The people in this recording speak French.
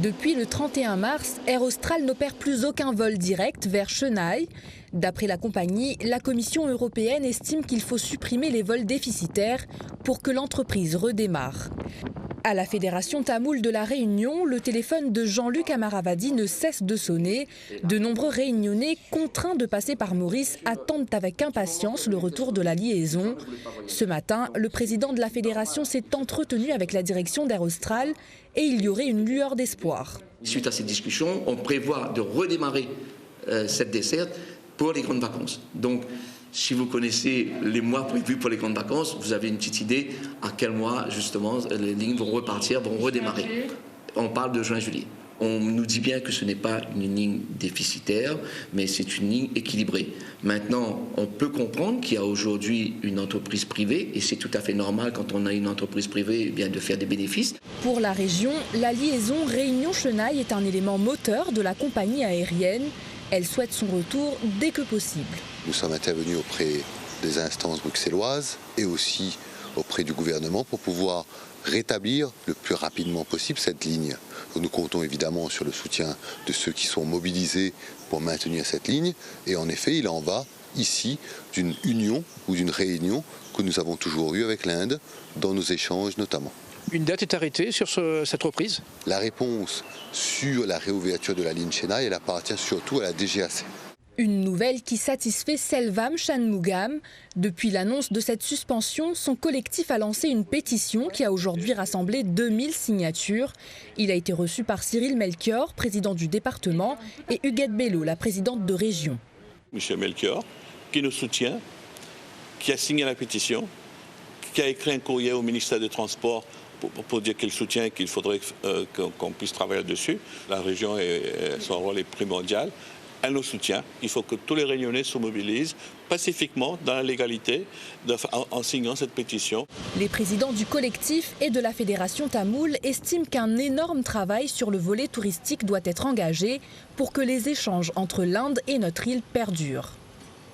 Depuis le 31 mars, Air Austral n'opère plus aucun vol direct vers Chennai. D'après la compagnie, la Commission européenne estime qu'il faut supprimer les vols déficitaires pour que l'entreprise redémarre. À la Fédération tamoule de la Réunion, le téléphone de Jean-Luc Amaravadi ne cesse de sonner. De nombreux Réunionnais contraints de passer par Maurice attendent avec impatience le retour de la liaison. Ce matin, le président de la Fédération s'est entretenu avec la direction d'Air Austral et il y aurait une lueur d'espoir. Suite à ces discussions, on prévoit de redémarrer cette desserte pour les grandes vacances. Donc, si vous connaissez les mois prévus pour les grandes vacances, vous avez une petite idée à quel mois, justement, les lignes vont repartir, vont redémarrer. On parle de juin-juillet. On nous dit bien que ce n'est pas une ligne déficitaire, mais c'est une ligne équilibrée. Maintenant, on peut comprendre qu'il y a aujourd'hui une entreprise privée, et c'est tout à fait normal quand on a une entreprise privée eh bien, de faire des bénéfices. Pour la région, la liaison Réunion-Chennai est un élément moteur de la compagnie aérienne. Elle souhaite son retour dès que possible. Nous sommes intervenus auprès des instances bruxelloises et aussi auprès du gouvernement pour pouvoir rétablir le plus rapidement possible cette ligne. Nous comptons évidemment sur le soutien de ceux qui sont mobilisés pour maintenir cette ligne. Et en effet, il en va ici d'une union ou d'une réunion que nous avons toujours eue avec l'Inde, dans nos échanges notamment. Une date est arrêtée sur cette reprise ? La réponse sur la réouverture de la ligne Chennai, elle appartient surtout à la DGAC. Une nouvelle qui satisfait Selvam Shanmugam. Depuis l'annonce de cette suspension, son collectif a lancé une pétition qui a aujourd'hui rassemblé 2000 signatures. Il a été reçu par Cyril Melchior, président du département, et Huguette Bello, la présidente de région. Monsieur Melchior, qui nous soutient, qui a signé la pétition, qui a écrit un courrier au ministère des Transports pour dire qu'il soutient et qu'il faudrait qu'on puisse travailler dessus. La région, son rôle est primordial. Elle nous soutient. Il faut que tous les Réunionnais se mobilisent pacifiquement, dans la légalité, en signant cette pétition. Les présidents du collectif et de la Fédération tamoule estiment qu'un énorme travail sur le volet touristique doit être engagé pour que les échanges entre l'Inde et notre île perdurent.